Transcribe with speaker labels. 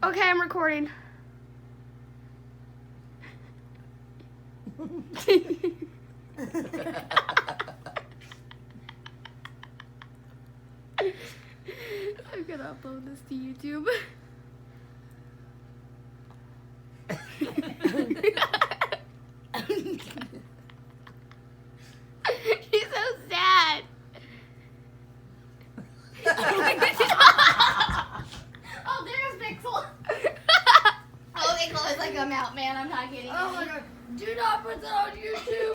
Speaker 1: Okay, I'm recording. I'm gonna upload this to YouTube. He's so sad. Oh, there's Pixel. Oh, Pixel is like, I'm out, man. I'm not kidding.
Speaker 2: Oh my god. Do not put that on YouTube.